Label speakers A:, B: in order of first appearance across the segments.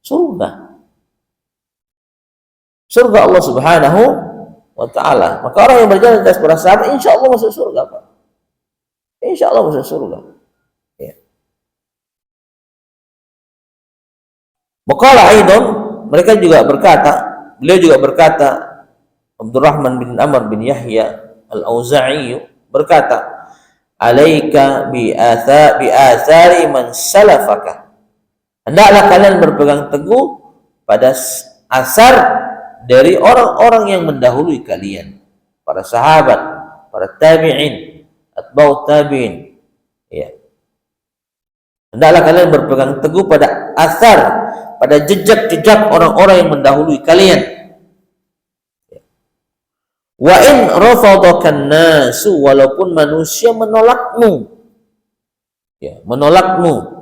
A: Surga. Surga Allah Subhanahu wa ta'ala. Maka orang yang berjalan di atas para sahabat insya Allah masuk surga, Pak. Insya Allah masuk surga. Ya. Waqala aidan, mereka juga berkata, beliau juga berkata, Abdurrahman bin Amr bin Yahya Al-Auza'i berkata, "Alaika bi athari man salafaka." Hendaklah kalian berpegang teguh pada asar dari orang-orang yang mendahului kalian, para sahabat, para tabi'in, atba'ut tabi'in. Ya. Hendaklah kalian berpegang teguh pada asar, pada jejak-jejak orang-orang yang mendahului kalian. Wa in rafadakan nasu, walaupun manusia menolakmu. Ya, menolakmu.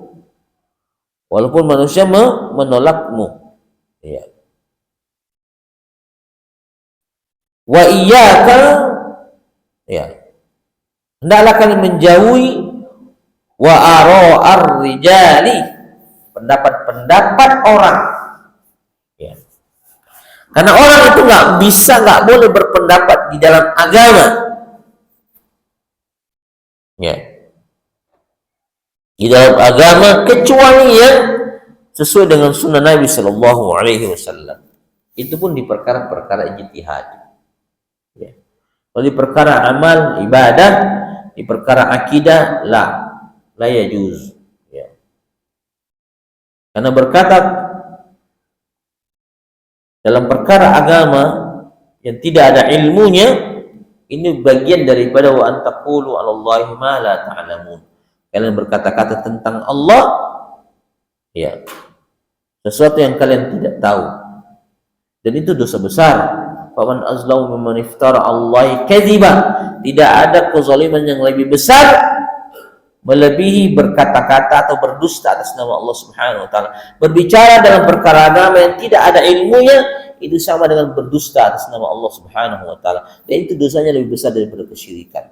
A: Walaupun manusia menolakmu. Ya. Wa iyyaka, ya. Hendaklah kalian menjauhi wa ara'ar rijali, pendapat-pendapat orang. Ya. Karena orang itu nggak boleh berpendapat di dalam agama. Ya. Di dalam agama kecuali yang sesuai dengan sunnah Nabi Shallallahu Alaihi Wasallam. Itu pun di perkara-perkara ijtihad. Ya. Kalau di perkara amal ibadah, di perkara akidah, la yajuz. Ya. Karena berkata dalam perkara agama yang tidak ada ilmunya, ini bagian daripada wa antaqulu 'alallahi ma la ta'lamun. Kalian berkata-kata tentang Allah, ya, sesuatu yang kalian tidak tahu, dan itu dosa besar. Faman azlamu mimman iftara 'alallahi kadziba. Tidak ada kezaliman yang lebih besar melebihi berkata-kata atau berdusta atas nama Allah Subhanahu wa taala. Berbicara dalam perkara agama yang tidak ada ilmunya, itu sama dengan berdusta atas nama Allah Subhanahu wa taala. Dan itu dosanya lebih besar daripada kesyirikan.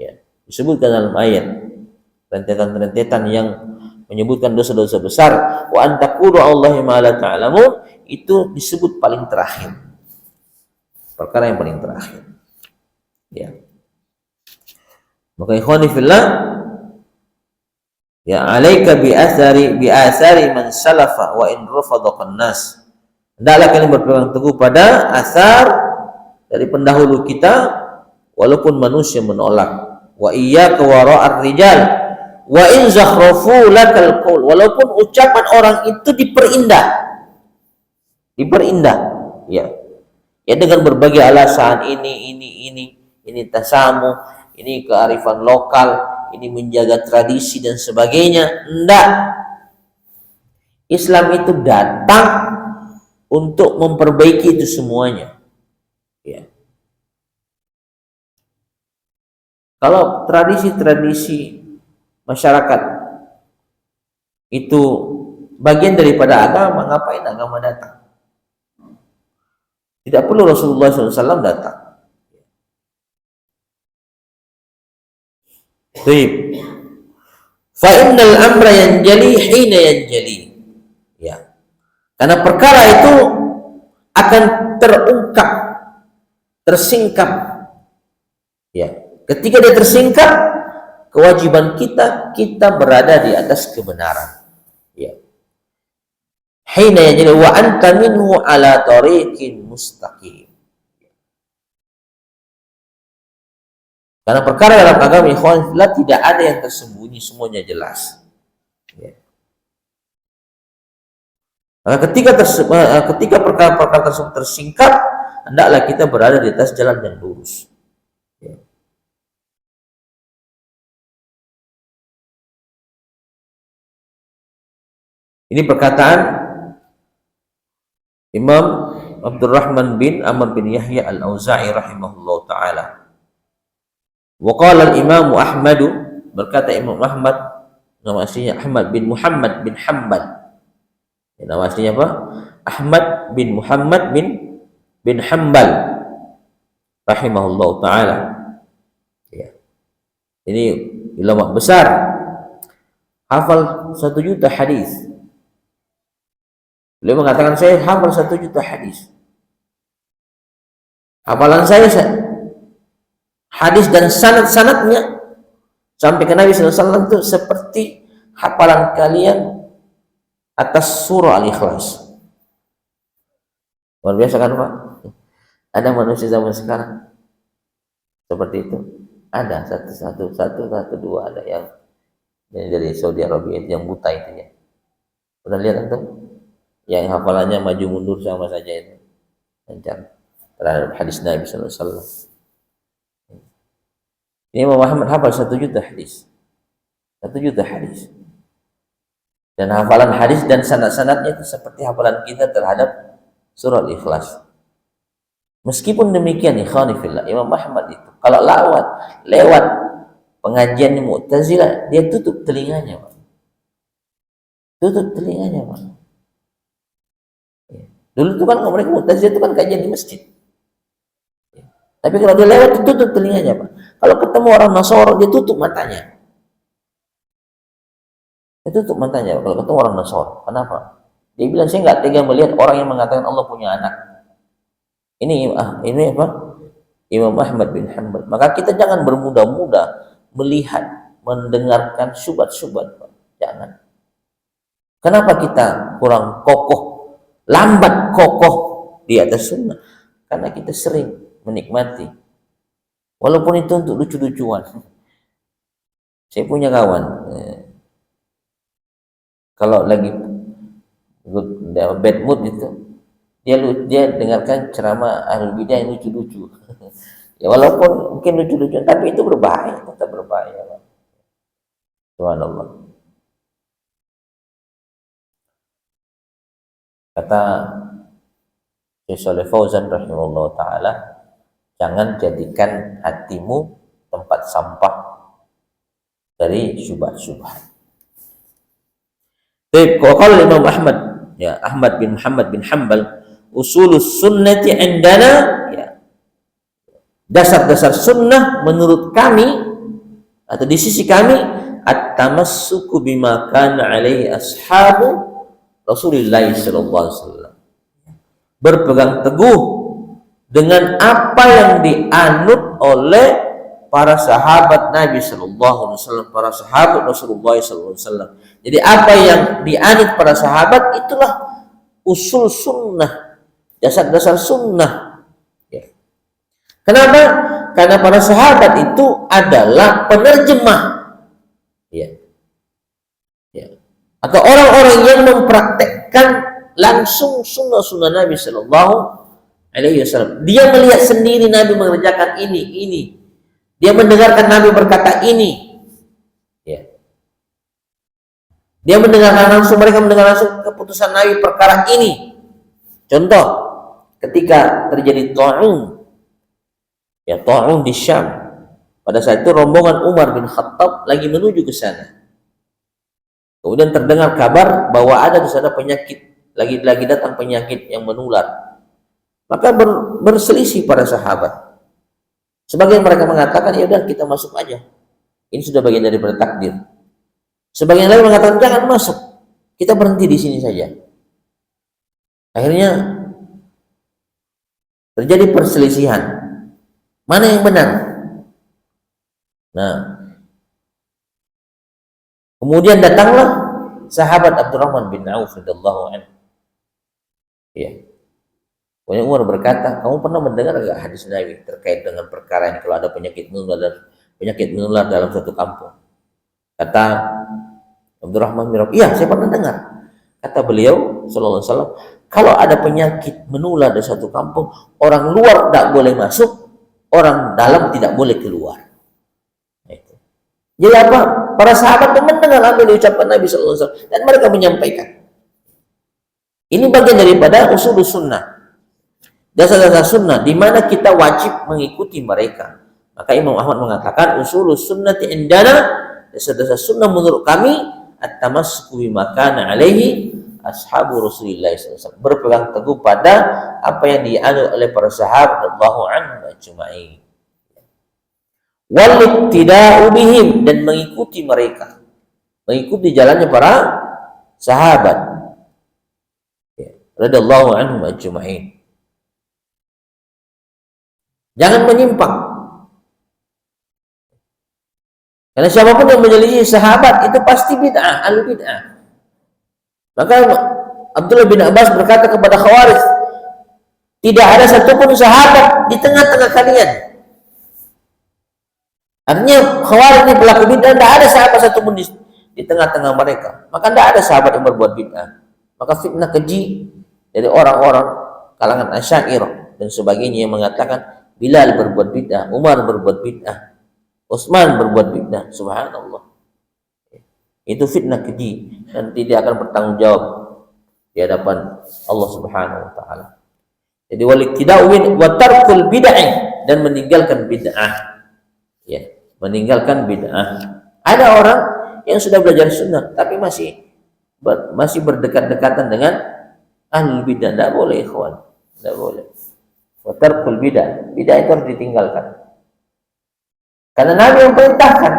A: Ya, disebutkan dalam ayat rentetan-rentetan yang menyebutkan dosa-dosa besar. Wa antaqulu 'alallahi ma la ta'lamun, itu disebut paling terakhir. Perkara yang paling terakhir. Ya. Maka ikhwani fillah, ya, alaika bi asari man salafa wa in rafadaka nas. Hendaklah kalian berpegang teguh pada asar dari pendahulu kita walaupun manusia menolak. Wa iyyaka wara'ar rijal wa in zakhrafu lakal qaul, walaupun ucapan orang itu diperindah, ya. Ya, dengan berbagai alasan, ini tasamu, ini kearifan lokal, ini menjaga tradisi dan sebagainya. Enggak. Islam itu datang untuk memperbaiki itu semuanya. Ya. Kalau tradisi-tradisi masyarakat itu bagian daripada agama, ngapain agama datang? Tidak perlu Rasulullah SAW datang. Baik. Fa innal amra yanjali hina yanjali. Ya. Karena perkara itu akan terungkap, tersingkap. Ya. Ketika dia tersingkap, kewajiban kita berada di atas kebenaran. Ya. Hina yanjali wa anta minhu ala tariqin mustaqim. Karena perkara dalam agama ikhwan fillah tidak ada yang tersembunyi, semuanya jelas. Ya. Maka ketika perkara-perkara tersebut tersingkap, hendaklah kita berada di atas jalan yang lurus. Ya. Ini perkataan Imam Abdurrahman bin Amr bin Yahya Al-Auza'i rahimahullah ta'ala. Wa qala al-Imam Ahmad, berkata Imam Ahmad, nama aslinya Ahmad bin Muhammad bin Hanbal. Nama aslinya apa? Ahmad bin Muhammad bin Hanbal rahimahullah ta'ala. Ya. Ini ulama besar, hafal 1 juta hadis. Beliau mengatakan, saya hafal 1 juta hadis. Hafalan saya hadis dan sanad-sanadnya sampai ke Nabi SAW itu seperti hafalan kalian atas surah Al-Ikhlas. Luar biasa kan Pak? Ada manusia zaman sekarang seperti itu? Ada satu dua, ada yang dari Saudi Arabia yang buta itu ya. Pernah lihat antum? Yang hafalannya maju mundur sama saja itu. Lancar terhadap hadis Nabi sallallahu alaihi wasallam. Ini Imam Ahmad hafal 1 juta hadis. 1 juta hadis. Dan hafalan hadis dan sanad-sanadnya itu seperti hafalan kita terhadap surah Al-Ikhlas. Meskipun demikian ikhwani fillah, Imam Ahmad itu kalau lewat pengajian Mu'tazilah, dia tutup telinganya, Pak. Tutup telinganya, Pak. Ya. Dulu itu kan mereka Mu'tazilah itu kan kajian di masjid. Ya. Tapi kalau dia lewat, dia tutup telinganya, Pak. Kalau ketemu orang Nasoro, dia tutup matanya. Dia tutup matanya, Pak, kalau ketemu orang Nasoro. Kenapa? Dia bilang, saya nggak tega melihat orang yang mengatakan Allah punya anak. Ini apa? Imam Ahmad bin Hanbal. Maka kita jangan bermudah-mudah melihat, mendengarkan syubhat-syubhat, Pak. Jangan. Kenapa kita kurang kokoh, lambat kokoh di atas sunnah? Karena kita sering menikmati, walaupun itu untuk lucu-lucuan. Saya punya kawan, kalau lagi bad mood itu, dia dengarkan ceramah ahlul bidah yang lucu-lucu. Ya walaupun mungkin lucu-lucu, tapi itu berbahaya, tetap berbahaya. Subhanallah. Kata Syekh Shalih Fauzan rahimahullah ta'ala, jangan jadikan hatimu tempat sampah dari syubhat-syubhat. Baik, kalau Imam Ahmad, ya Ahmad bin Muhammad bin Hanbal, usulus sunnati indana, ya, dasar-dasar sunnah menurut kami atau di sisi kami, at-tamassuku bima kana alaihi ashabu Rasulullah sallallahu alaihi wasallam, berpegang teguh dengan apa yang dianut oleh para sahabat Nabi sallallahu alaihi wasallam, para sahabat Rasulullah sallallahu alaihi wasallam. Jadi apa yang dianut para sahabat itulah usul sunnah, dasar-dasar sunnah. Ya. Kenapa? Karena para sahabat itu adalah penerjemah, ya, ya, atau orang-orang yang mempraktekkan langsung sunnah-sunnah Nabi Sallallahu Alaihi Wasallam. Dia melihat sendiri Nabi mengerjakan ini. Dia mendengarkan Nabi berkata ini. Ya. Dia mendengarkan langsung, mereka mendengar langsung keputusan Nabi perkara ini. Contoh, ketika terjadi ta'un, ya ta'un di Syam. Pada saat itu rombongan Umar bin Khattab lagi menuju ke sana. Kemudian terdengar kabar bahwa ada di sana penyakit, lagi datang penyakit yang menular. Maka berselisih para sahabat. Sebagian mereka mengatakan, ya udah kita masuk aja. Ini sudah bagian daripada takdir. Sebagian lain mengatakan jangan masuk. Kita berhenti di sini saja. Akhirnya terjadi perselisihan. Mana yang benar? Nah, kemudian datanglah sahabat Abdurrahman bin Auf radhiyallahu anhu. Ya. Kemudian Umar berkata, kamu pernah mendengar enggak hadis Nabi terkait dengan perkara ini kalau ada penyakit menular dalam satu kampung? Kata Abdurrahman bin Auf, iya saya pernah dengar. Kata beliau sallallahu alaihi wasallam, kalau ada penyakit menular di satu kampung, orang luar tidak boleh masuk, orang dalam tidak boleh keluar. Itu. Jadi apa? Para sahabat mendengar apa yang diucapkan Nabi sallallahu alaihi wasallam dan mereka menyampaikan. Ini bagian daripada usul sunnah. Dasar-dasar sunnah di mana kita wajib mengikuti mereka. Maka Imam Ahmad mengatakan usul sunnati indana, dasar-dasar sunnah menurut kami at-tamassuku bima kana alaihi ashabu Rasulillah sallallahu alaihi wasallam, berpegang teguh pada apa yang dianut oleh para sahabat radhiyallahu anhum ajma'in. Wal ittida'u bihim, dan mengikuti mereka, mengikuti jalannya para sahabat. Ya. radhiyallahu anhum ajma'in. Jangan menyimpang. Karena siapapun yang menyelisih sahabat itu pasti bid'ah, ahli bid'ah. Maka Abdullah bin Abbas berkata kepada Khawarij, tidak ada satupun sahabat di tengah-tengah kalian. Artinya Khawarij ini pelaku bid'ah, tidak ada sahabat satupun di tengah-tengah mereka. Maka tidak ada sahabat yang berbuat bid'ah. Maka fitnah keji dari orang-orang kalangan Asy'ariyah dan sebagainya yang mengatakan Bilal berbuat bid'ah, Umar berbuat bid'ah, Utsman berbuat bid'ah. Subhanallah. Itu fitnah keji dan tidak akan bertanggung jawab di hadapan Allah Subhanahu wa taala. Jadi waliktida'u wa tarkul bid'ah, dan meninggalkan bid'ah. Ya, meninggalkan bid'ah. Ada orang yang sudah belajar sunnah tapi masih berdekat-dekatan dengan ahlul bid'ah. Tidak boleh, ikhwan. Tidak boleh. Wa tarkul bid'ah. Bid'ah itu harus ditinggalkan. Karena Nabi yang perintahkan.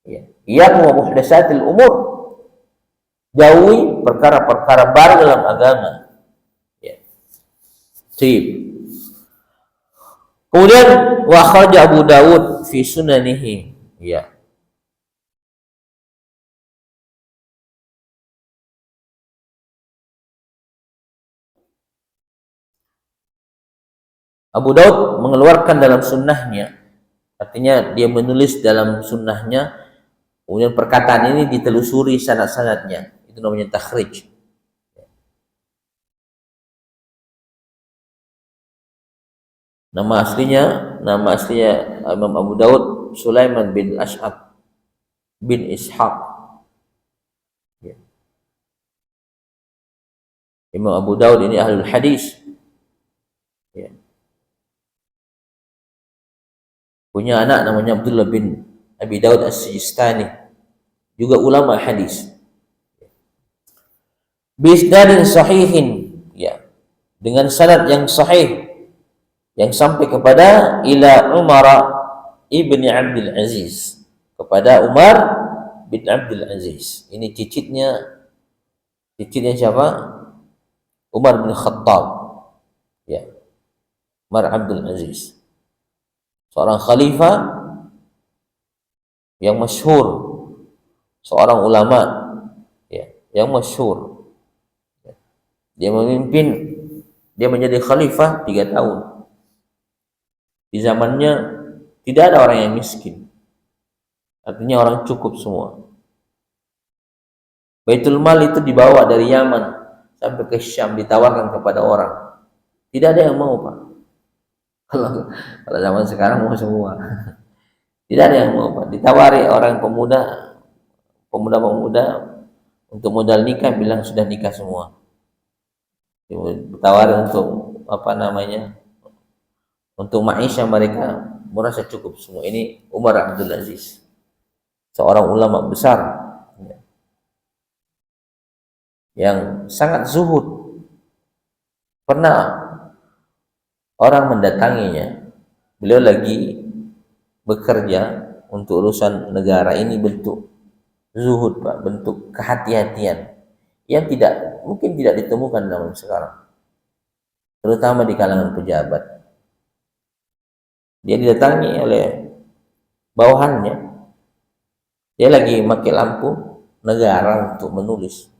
A: Ya, iyyakum wa muhdatsatil umur. Jauhi perkara-perkara baru dalam agama. Ya. Sip. Kemudian wa kharaja Abu Dawud fi sunanihi. Ya. Abu Daud mengeluarkan dalam sunnahnya, artinya dia menulis dalam sunnahnya, kemudian perkataan ini ditelusuri sanad-sanadnya, itu namanya takhrij. Nama aslinya Imam Abu Daud Sulaiman bin Ash'ab bin Ishaq. Ya. Imam Abu Daud ini ahlul hadis. Ya. Punya anak namanya Abdullah bin Abi Daud As-Sijistani, juga ulama hadis. Bisnadin sahihin, ya, dengan sanad yang sahih yang sampai kepada ila Umar ibni Abdul Aziz, kepada Umar bin Abdul Aziz. Ini cicitnya siapa? Umar bin Khattab, ya, Umar Abdul Aziz, seorang khalifah yang masyhur, seorang ulama, ya, yang masyhur. Dia menjadi khalifah 3 tahun. Di zamannya tidak ada orang yang miskin, artinya orang cukup semua. Baitul Mal itu dibawa dari Yaman sampai ke Syam, ditawarkan kepada orang, tidak ada yang mau, Pak. Kalau zaman sekarang mau semua. Tidak ada yang mau, Pak. Ditawari orang pemuda untuk modal nikah, bilang sudah nikah semua. Ditawari untuk untuk maisha mereka, merasa cukup semua. Ini Umar Abdul Aziz, seorang ulama besar yang sangat zuhud. Pernah orang mendatanginya, beliau lagi bekerja untuk urusan negara. Ini bentuk zuhud, Pak, bentuk kehati-hatian yang mungkin tidak ditemukan dalam sekarang, terutama di kalangan pejabat. Dia didatangi oleh bawahannya, dia lagi pakai lampu negara untuk menulis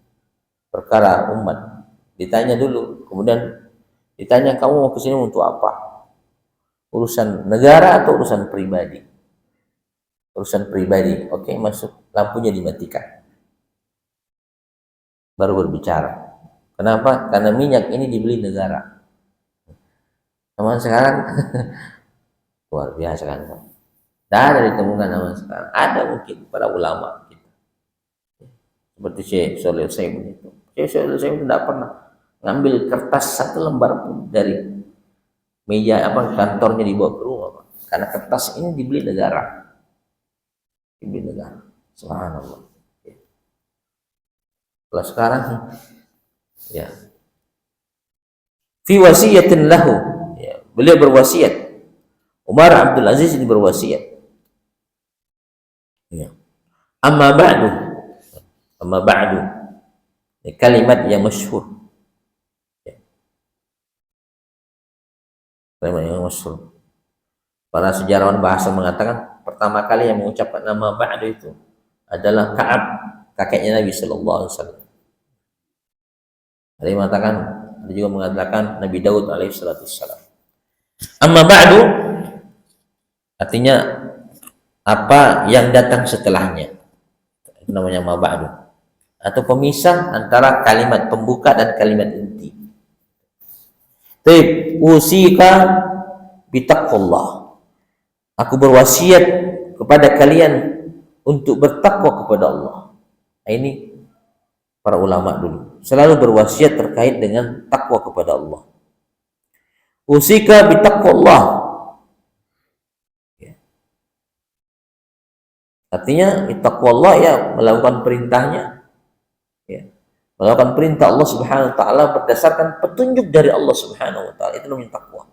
A: perkara umat. Ditanya dulu, kemudian ditanya, kamu mau kesini untuk apa? Urusan negara atau urusan pribadi? Urusan pribadi. Oke, masuk. Lampunya dimatikan, baru berbicara. Kenapa? Karena minyak ini dibeli negara. Zaman sekarang luar biasa kan? Tidak ada ditemukan zaman sekarang. Ada mungkin para ulama gitu, seperti Syekh Shalih Al-Utsaimin itu. Syekh Shalih Al-Utsaimin tidak pernah ngambil kertas satu lembar pun dari meja kantornya dibawa ke rumah, Pak. Karena kertas ini dibeli negara. Subhanallah. Kalau sekarang, ya, fi wasiyatin lahu, ya, beliau berwasiat. Umar Abdul Aziz ini berwasiat. Ya. Amma ba'du. Ini kalimat yang masyhur. kalimat yang masyhur. Para sejarawan bahasa mengatakan pertama kali yang mengucapkan nama ba'du itu adalah Ka'ab, kakeknya Nabi sallallahu alaihi wasallam. Ada yang mengatakan, ada juga mengatakan Nabi Daud alaihi salatu wassalam. Amma ba'du artinya apa yang datang setelahnya. Itu namanya ma ba'du. Atau pemisah antara kalimat pembuka dan kalimat inti. Taib, usika bitaqwallah. Aku berwasiat kepada kalian untuk bertakwa kepada Allah. Nah, ini para ulama dulu selalu berwasiat terkait dengan takwa kepada Allah. Usika bitaqwallah. Ya. Artinya taqwallah ya melakukan perintahnya, ya. Melakukan perintah Allah Subhanahu wa taala berdasarkan petunjuk dari Allah Subhanahu wa taala, itu namanya takwa.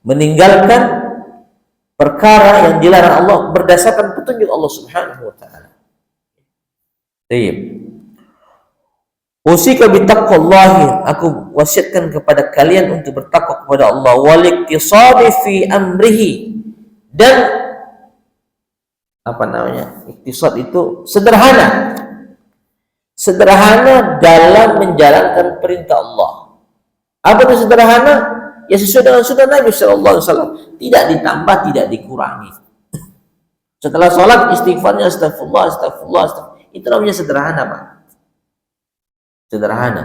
A: Meninggalkan perkara yang dilarang Allah berdasarkan petunjuk Allah Subhanahu wa taala. Baik. Usika bitaqwallahi, aku wasiatkan kepada kalian untuk bertakwa kepada Allah, wal iktisadi fi amrihi, dan apa namanya? Iktisad itu sederhana. Sederhana dalam menjalankan perintah Allah. Apa itu sederhana? Ya sesuai dengan sunnah Nabi sallallahu alaihi wasallam, tidak ditambah, tidak dikurangi. Setelah sholat istighfarnya astagfirullah, astagfirullah, astagfirullah. Itu namanya sederhana, Pak. Sederhana.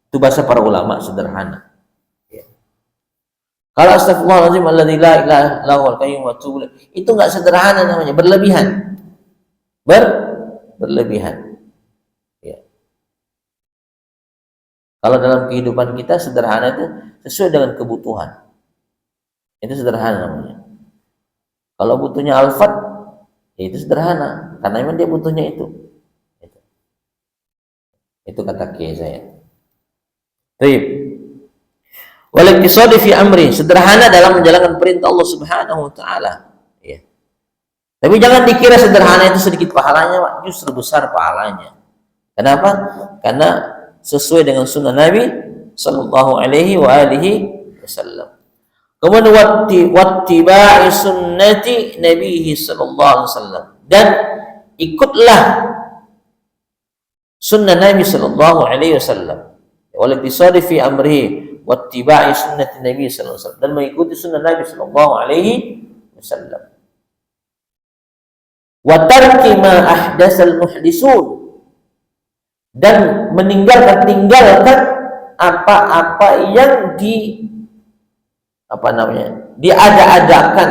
A: Itu bahasa para ulama, sederhana. Ya. Kalau astagfirullahaladzim alladzi la ilaha illa huwal qayyum wa atubu ilaih, itu enggak sederhana namanya, berlebihan. Berlebihan. Ya. Kalau dalam kehidupan kita sederhana itu sesuai dengan kebutuhan. Itu sederhana namanya. Kalau butuhnya Alfat, ya itu sederhana, karena memang dia butuhnya itu. Itu kata kiai saya. Baik. Wal iktisadi fi amri, sederhana dalam menjalankan perintah Allah Subhanahu wa taala. Ya. Tapi jangan dikira sederhana itu sedikit pahalanya, Pak. Justru besar pahalanya. Kenapa? Karena sesuai dengan sunnah Nabi sallallahu alaihi wa alihi wasallam. Kemudian wattiba'i sunnati Nabi sallallahu alaihi wasallam, dan ikutlah sunnah Nabi sallallahu alaihi wasallam. Wal iktisadi fi amrihi wattiba'i sunnati Nabi sallallahu alaihi wasallam, dan mengikuti sunnah Nabi sallallahu alaihi wasallam. Wa tarki ma ahdatsal muhdisun, dan tinggalkan apa-apa yang diada-adakan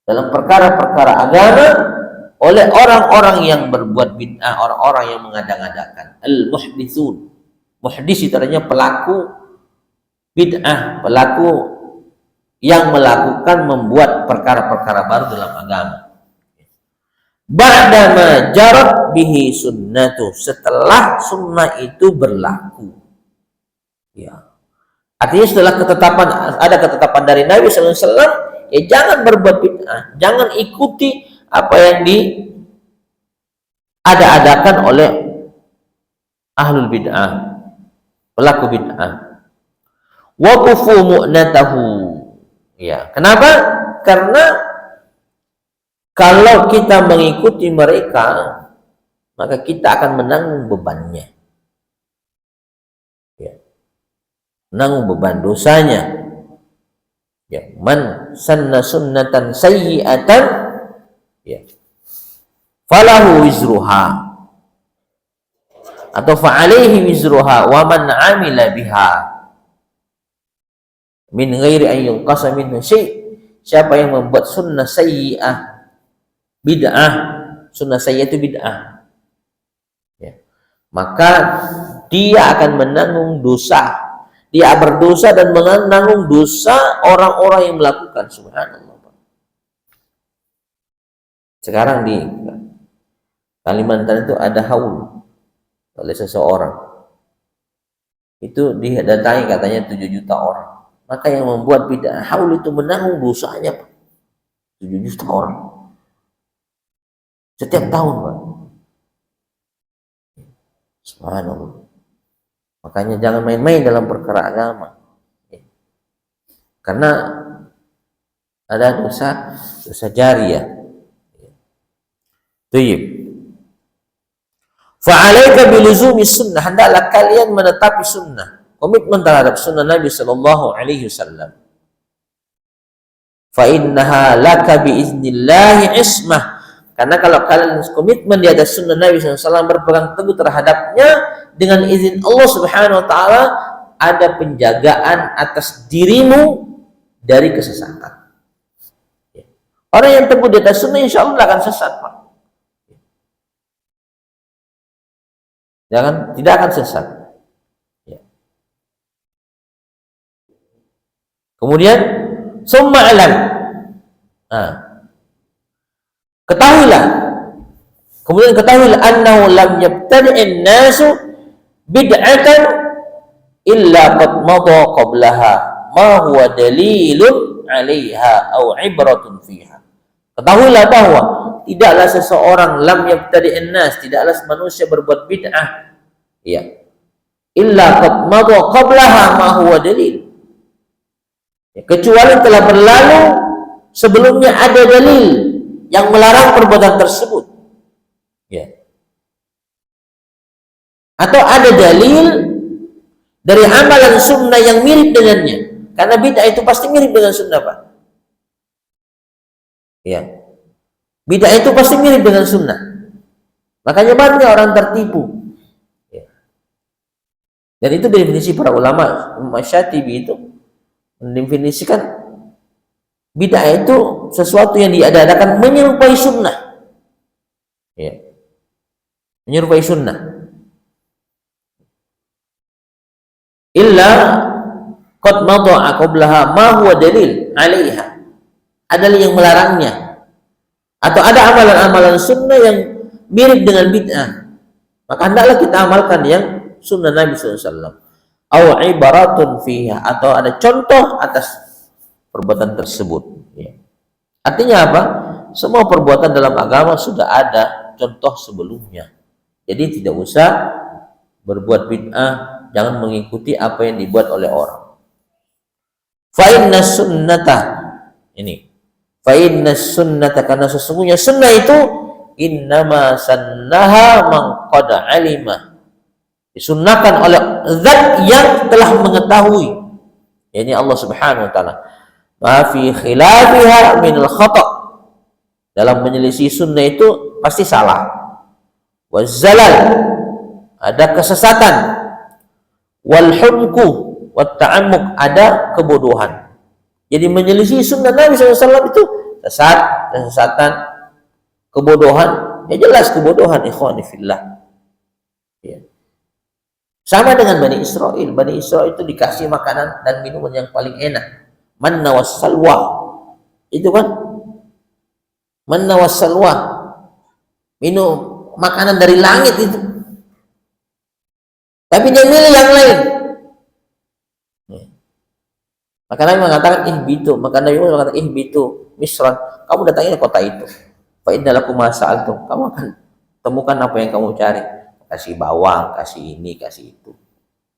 A: dalam perkara-perkara agama oleh orang-orang yang berbuat bid'ah, orang-orang yang mengada-adakan. Al-muhditsun. Muhdits itu artinya pelaku bid'ah, pelaku yang membuat perkara-perkara baru dalam agama. Ba'dama jarat bihi sunnatu, setelah sunnah itu berlaku. Ya. Artinya setelah ada ketetapan dari Nabi sallallahu alaihi wasallam, ya jangan berbuat bid'ah, jangan ikuti apa yang diada-adakan oleh ahlul bid'ah, pelaku bid'ah. Wa qufu mu'natahu. Ya, kenapa? Karena kalau kita mengikuti mereka, maka kita akan menanggung bebannya. Ya. Menanggung beban dosanya. Ya, man sanna sunnatan sayyi'atan, ya, falahu wizruha, atau fa'alaihi wizruha wa man 'amila biha min ghairi an yunqasa minhu syai'. Siapa yang membuat sunnah sayyi'ah, bid'ah, sunnah sayyi'ah itu bid'ah, ya, maka dia akan menanggung dosa. Dia berdosa dan menanggung dosa orang-orang yang melakukan. Subhanallah. Sekarang di Kalimantan itu ada haul oleh seseorang. Itu didatangi katanya 7 juta orang. Maka yang membuat bid'ah haul itu menanggung dosanya, Pak. 7 juta orang. Setiap tahun, Pak. Subhanallah. Makanya jangan main-main dalam perkara agama. karena ada dosa jariyah. Tayyib. Fa'alaika biluzumi sunnah, hendaklah kalian menetapi sunnah, komitmen terhadap sunnah Nabi sallallahu alaihi wasallam. Fa innaha laka biiznillahi ismah, karena kalau kalian komitmen di atas sunnah Nabi sallallahu alaihi wasallam, berpegang teguh terhadapnya, dengan izin Allah subhanahu wa ta'ala ada penjagaan atas dirimu dari kesesatan. Orang yang teguh di atas sunnah insya Allah akan sesat, Pak. Tidak akan sesat. Kemudian summa alam, ketahuilah, annahu lam yabtadi'in nasu bid'atan illa qad madha qablaha ma huwa dalilun 'alaiha aw 'ibratun fiha. Ketahuilah bahwa tidaklah seseorang lam yabtadi'in nas, tidaklah manusia berbuat bid'ah, illa qad madha qablaha ma huwa dalil, kecuali telah berlalu sebelumnya ada dalil yang melarang perbuatan tersebut, atau ada dalil dari amalan sunnah yang mirip dengannya, karena bid'ah itu pasti mirip dengan sunnah, Pak. Bid'ah itu pasti mirip dengan sunnah, makanya banyak orang tertipu. Dan itu definisi para ulama. Imam Syatibi itu mendefinisikan bid'ah itu sesuatu yang diadakan menyerupai sunnah, menyerupai sunnah. Illa qad madha qablaha ma huwa dalil 'alaiha, adalah yang melarangnya, atau ada amalan-amalan sunnah yang mirip dengan bid'ah, maka hendaklah kita amalkan yang sunnah Nabi SAW. Aw ibaratun fiha, atau ada contoh atas perbuatan tersebut. Artinya apa? Semua perbuatan dalam agama sudah ada contoh sebelumnya. Jadi tidak usah berbuat bid'ah, jangan mengikuti apa yang dibuat oleh orang. Fa inna sunnata, fa inna sunnata, karena sesungguhnya sunnah itu innama sannaha man qad alima, disunnahkan oleh zat yang telah mengetahui, yakni Allah subhanahu wa ta'ala. Ma fi khilafiha min al-khata', dalam menyelisih sunnah itu pasti salah. Wa zalal, ada kesesatan. Wal humku wa ta'ammuk, ada kebodohan. Jadi menyelisih sunnah Nabi SAW itu kesesatan, kebodohan. Jelas kebodohan, ikhwani fillah. Sama dengan Bani Israel. Bani Israel itu dikasih makanan dan minuman yang paling enak, manna was salwa. Itu kan manna was salwa, minum makanan dari langit itu. Tapi dia milih yang lain. Maka Nabi mengatakan ihbitu, maka Nabi mengatakan ihbitu misran, kamu datangi kota itu. Fa innallakum ma sa'altum, kamu akan temukan apa yang kamu cari. Kasih bawang, kasih ini, kasih itu.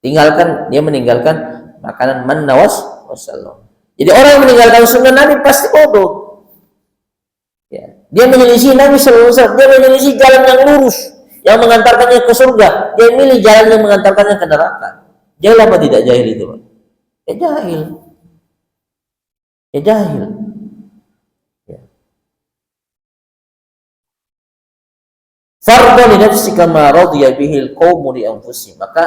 A: Dia meninggalkan makanan manna was salwa. Jadi orang yang meninggalkan sunnah Nabi pasti bodoh. Dia menyelisih Nabi sallallahu alaihi wasallam, dia menyelisih jalan yang lurus yang mengantarkannya ke surga, dia milih jalan yang mengantarkannya ke neraka. Jahil apa tidak jahil itu, Pak? Jahil. Jahil. Farda li nafsika ma radiya bihil qaumu li anfusihim, maka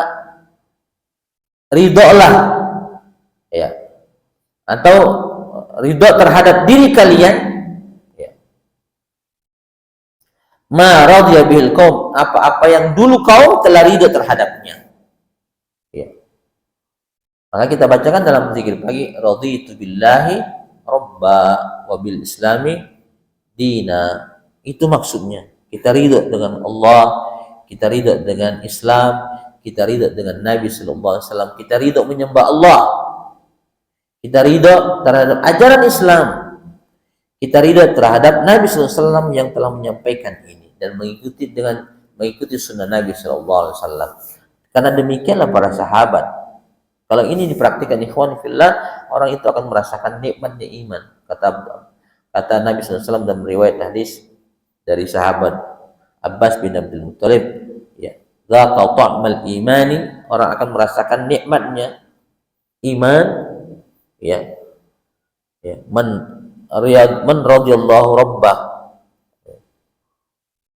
A: ridholah, atau ridho terhadap diri kalian, ma radiya bihil qaum, apa yang dulu kaum telah ridho terhadapnya. Maka kita bacakan dalam zikir pagi, raditu billahi robba wa bil islami dina. Itu maksudnya. Kita ridho dengan Allah, kita ridho dengan Islam, kita ridho dengan Nabi sallallahu alaihi wasallam, kita ridho menyembah Allah, kita ridho terhadap ajaran Islam, kita ridho terhadap Nabi sallallahu alaihi wasallam yang telah menyampaikan ini, dan mengikuti sunnah Nabi sallallahu alaihi wasallam. Karena demikianlah para sahabat. Kalau ini dipraktikkan ikhwan fillah, orang itu akan merasakan nikmatnya iman. Kata Nabi SAW dalam riwayat hadis dari sahabat Abbas bin Abdul Muttalib, ya, zaqa ta'mal imani, orang akan merasakan nikmatnya iman, ya, ya, man radhiyallahu rabbah,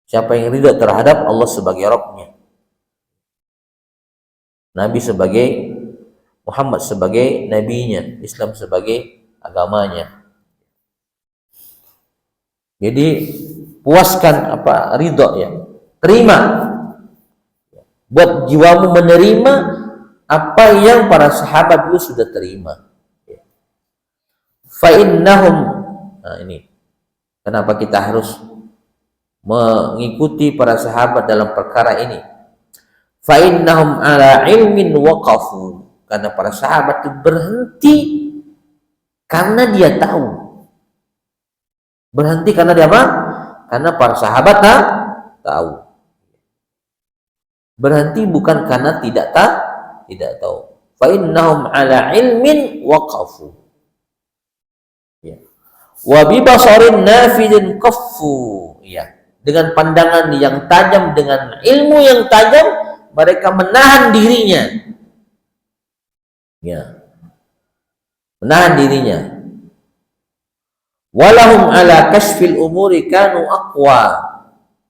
A: siapa yang ridha terhadap Allah sebagai Rabbnya, Nabi sebagai Muhammad sebagai nabinya, Islam sebagai agamanya. Jadi puaskan ridho, ya, terima, buat jiwamu menerima apa yang para sahabat dulu sudah terima. Fa innahum, nah ini kenapa kita harus mengikuti para sahabat dalam perkara ini. Fa innahum ala ilmin waqafu, karena para sahabat itu berhenti karena dia tahu. Berhenti karena dia apa? Karena para sahabat tahu. Berhenti bukan karena tidak tahu. Fa innahum ala ilmin waqafu. Ya. Wa bi basarin nafidin qaffu. Ya. Dengan pandangan yang tajam, dengan ilmu yang tajam, mereka menahan dirinya. Ya. Menahan dirinya. Walahum ala kashfil umuri kanu aqwa.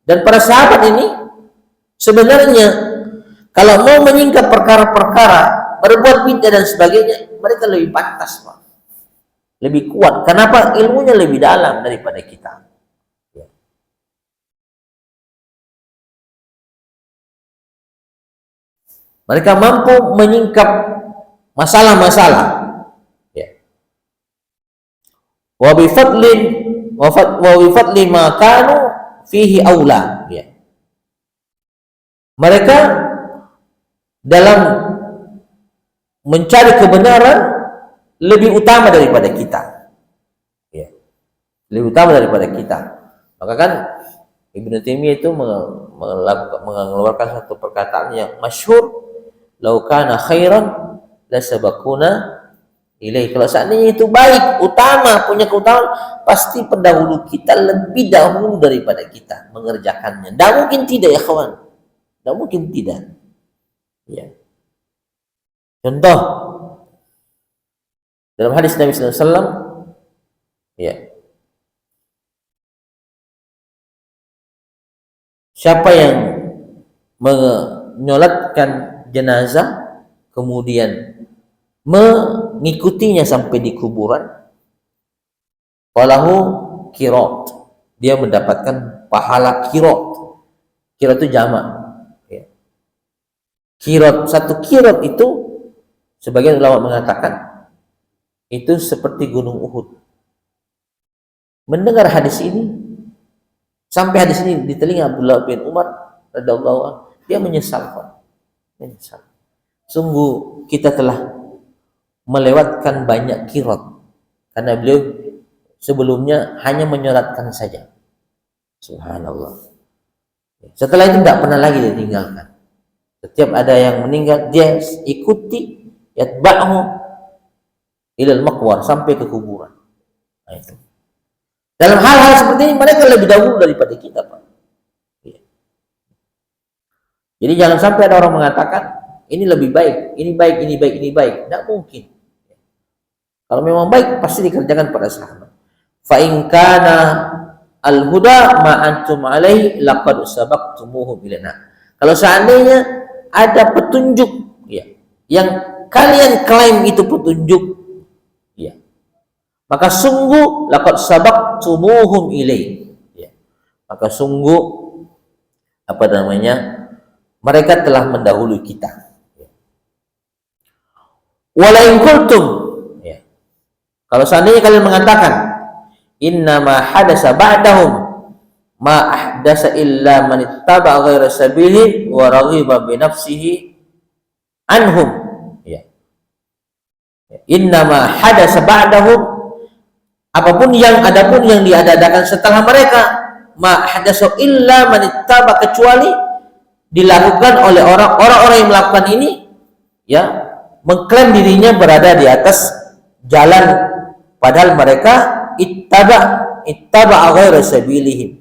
A: Dan para sahabat ini sebenarnya kalau mau menyingkap perkara-perkara, berbuat bid'ah dan sebagainya, mereka lebih pantas, Pak. Lebih kuat. Kenapa? Ilmunya lebih dalam daripada kita. Ya. Mereka mampu menyingkap masalah-masalah. Wa bi fadli ma kanu fihi aula, ya. Mereka dalam mencari kebenaran lebih utama daripada kita, ya. Lebih utama daripada kita. Maka kan Ibnu Taimiyah itu mengeluarkan satu perkataan yang masyhur, "Lau kana khairan la sabaquna ilaih." Kalau seandainya itu baik, utama, punya keutamaan, pasti pendahulu kita lebih dahulu daripada kita mengerjakannya. Tidak mungkin tidak, ya kawan. Tidak mungkin tidak. Ya. Contoh dalam hadis Nabi SAW, ya, siapa yang menyolatkan jenazah kemudian mengikutinya sampai di kuburan, walahu qirat, dia mendapatkan pahala qirat. Qirat itu jamak, ya. Qirat, satu qirat itu sebagian ulama mengatakan itu seperti gunung Uhud. Mendengar hadis ini, sampai hadis ini di telinga Abdullah bin Umar radhiyallahu anhu, dia menyesal. Sungguh kita telah melewatkan banyak qirat, karena beliau sebelumnya hanya menyolatkan saja. Subhanallah. Setelah itu tidak pernah lagi dia tinggalkan. Setiap ada yang meninggal, dia ikuti, yatba'hu ilal maqwar, sampai ke kuburan. Nah, itu. Dalam hal-hal seperti ini mereka lebih dahulu daripada kita, Pak. Jadi jangan sampai ada orang mengatakan ini lebih baik, ini baik, ini baik, ini baik. Tidak mungkin. Kalau memang baik, pasti dikerjakan pada sahabat. Fa in kana al-huda ma antum alaihi laqad sabaqtumuhu bilana. Kalau seandainya ada petunjuk, ya, yang kalian klaim itu petunjuk, ya, maka sungguh laqad sabaqtumuhum ilaihi, ya. Maka sungguh mereka telah mendahului kita. Wala in qultum, ya. Kalau seandainya kalian mengatakan inna ma hadasa ba'dahum ma ahdasa illa man ittaba ghaira sabili wa raghiba bi nafsihi anhum, ya. Inna ma hadasa ba'dahum, adapun yang diadakan setelah mereka, ma hadasa illa man ittaba, kecuali dilakukan oleh orang yang melakukan ini, ya, mengklaim dirinya berada di jalan, padahal mereka ittaba ghaira sabilihim,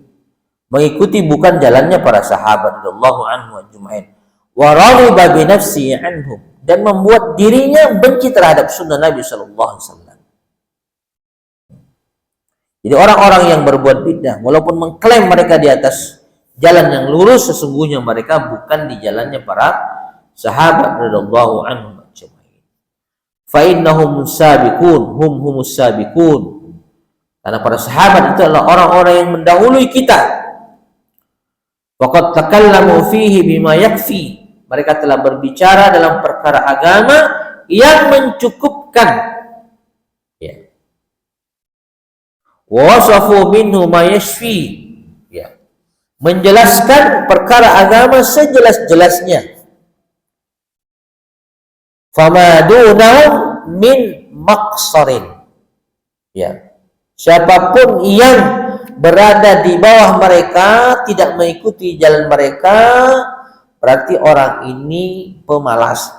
A: mengikuti bukan jalannya para sahabat radhiyallahu anhu ajma'in, wa raghiba bi nafsihi anhum, dan membuat dirinya benci terhadap sunnah Nabi sallallahu alaihi wasallam. Jadi orang-orang yang berbuat bid'ah walaupun mengklaim mereka di atas jalan yang lurus, sesungguhnya mereka bukan di jalannya para sahabat radhiyallahu anhum ajma'in. Fa innahum sabiqun, humus sabiqun. Karena para sahabat itu adalah orang-orang yang mendahului kita. Waqad takallamu fihi bima yakfi. Mereka telah berbicara dalam perkara agama yang mencukupkan. Ya. Wasafu minhu ma yashfi. Ya. Menjelaskan perkara agama sejelas-jelasnya. Fama dunahum min maqsarin. Ya. Siapapun yang berada di bawah mereka, tidak mengikuti jalan mereka, berarti orang ini pemalas.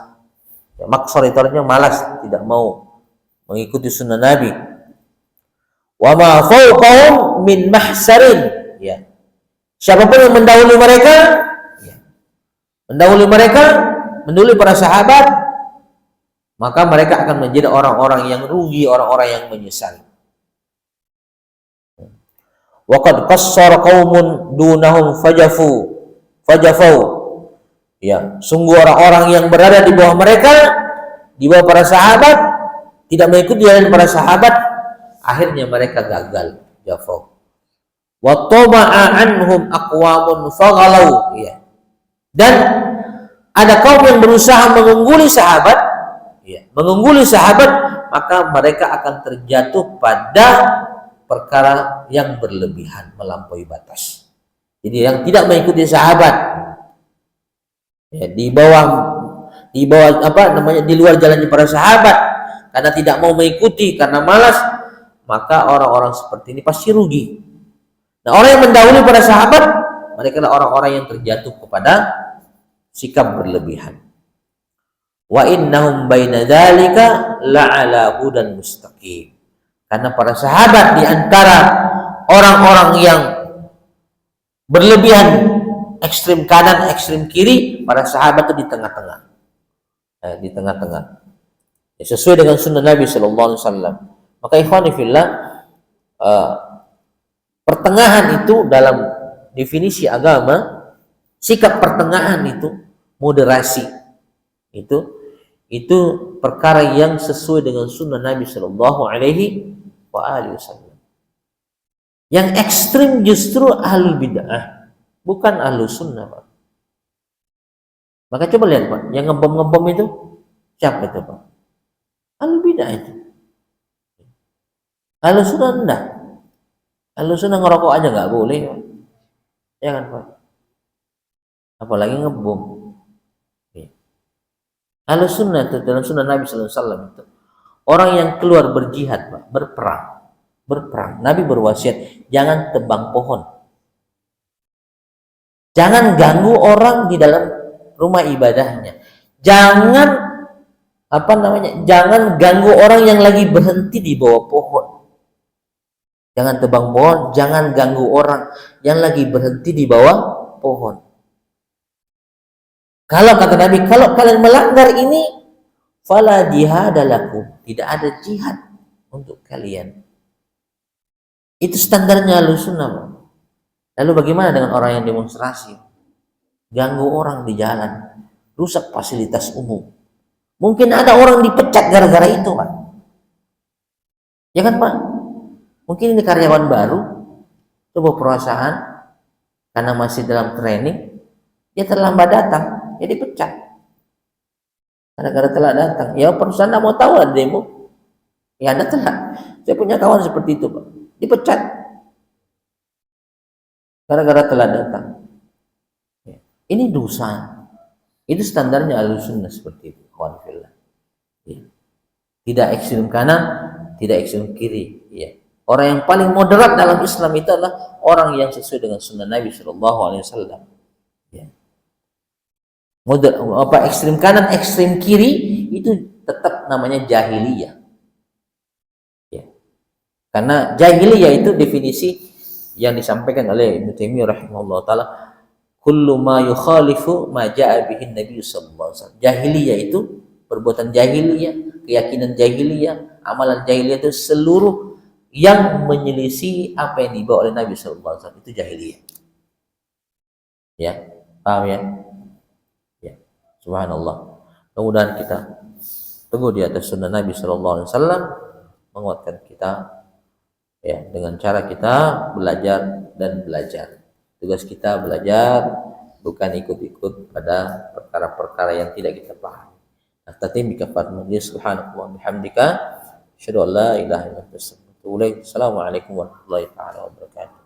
A: Ya, maksor itu artinya malas, tidak mau mengikuti sunnah Nabi. Wa ma fawqahum min mahsarin. Ya. Siapapun yang mendahului mereka, ya, mendahului para sahabat, maka mereka akan menjadi orang-orang yang rugi, orang-orang yang menyesal. Waqad qassara qaumun dunahum fajafau. Ya, sungguh orang-orang yang berada di bawah mereka, di bawah para sahabat, tidak mengikuti jalan para sahabat, akhirnya mereka gagal, jafau. Wa tama'a anhum aqwamun faghalau. Ya. Dan ada kaum yang berusaha mengungguli sahabat, ya, maka mereka akan terjatuh pada perkara yang berlebihan, melampaui batas. Jadi yang tidak mengikuti sahabat, ya, di bawah di luar jalannya para sahabat, karena tidak mau mengikuti, karena malas, maka orang-orang seperti ini pasti rugi. Nah, orang yang mendahului para sahabat, mereka adalah orang-orang yang terjatuh kepada sikap berlebihan. Wa innahum baina dzalika la'ala hudan mustaqim. Karena para sahabat di antara orang-orang yang berlebihan, ekstrem kanan, ekstrem kiri, para sahabat itu di tengah-tengah. Di tengah-tengah. Ya, sesuai dengan sunnah Nabi sallallahu alaihi wasallam. Maka ikhwani fillah, pertengahan itu dalam definisi agama, sikap pertengahan itu, moderasi. Itu perkara yang sesuai dengan sunnah Nabi sallallahu alaihi wasallam. Yang ekstrim justru ahlul bid'ah, bukan ahlus sunnah, Pak. Maka coba lihat, Pak, yang ngebom itu siapa itu, Pak? Ahlul bid'ah itu. Ahlus sunnah enggak. Ahlus sunnah ngerokok aja nggak boleh, Pak. Ya kan, Pak? Apalagi ngebom. Ahlus sunnah itu dalam sunnah Nabi sallallahu alaihi wasallam itu orang yang keluar berjihad, Pak, berperang. Nabi berwasiat, jangan tebang pohon. Jangan ganggu orang di dalam rumah ibadahnya. Jangan Jangan ganggu orang yang lagi berhenti di bawah pohon. Jangan tebang pohon, jangan ganggu orang yang lagi berhenti di bawah pohon. Kalau kata Nabi, kalau kalian melanggar ini, fala jihadalakum, tidak ada jihad untuk kalian. Itu standarnya Ahlussunnah. Lalu bagaimana dengan orang yang demonstrasi? Ganggu orang di jalan, rusak fasilitas umum. Mungkin ada orang dipecat gara-gara itu, Pak. Ya kan, Pak? Mungkin ini karyawan baru, coba perusahaan, karena masih dalam training, dia terlambat datang, dia dipecat. Gara-gara telat datang. Ya perusahaan tidak mau tahu ada demo. Ya ada telat. Saya punya kawan seperti itu, Pak. Dipecat. Gara-gara telat datang. Ya. Ini dosa. Itu standarnya Ahlussunnah seperti itu. Ya. Tidak ekstrem kanan, tidak ekstrem kiri. Ya. Orang yang paling moderat dalam Islam itu adalah orang yang sesuai dengan sunnah Nabi Shallallahu Alaihi Wasallam. Ya. Ekstrem kanan, ekstrem kiri itu tetap namanya jahiliyah. Karena jahiliyah itu definisi yang disampaikan oleh Ibnu Taimiyah rahimahullah taala, kullu ma yukhalifu ma jaa bihi Nabi sallallahu alaihi wasallam. Jahiliyah itu perbuatan jahiliyah, keyakinan jahiliyah, amalan jahiliyah itu seluruh yang menyelisih apa yang dibawa oleh Nabi sallallahu alaihi wasallam, itu jahiliyah. Ya, paham ya? Ya. Subhanallah. Mudah-mudahan kita teguh di atas sunnah Nabi sallallahu alaihi wasallam, menguatkan kita ya dengan cara kita belajar dan belajar. Tugas kita belajar, bukan ikut-ikut pada perkara-perkara yang tidak kita pahami. Nastatim bika fadlika subhanahu wa bihamdika asyhadu an la ilaha illa anta astaghfiruka wa atubu ilaik. Assalamualaikum warahmatullahi taala wabarakatuh.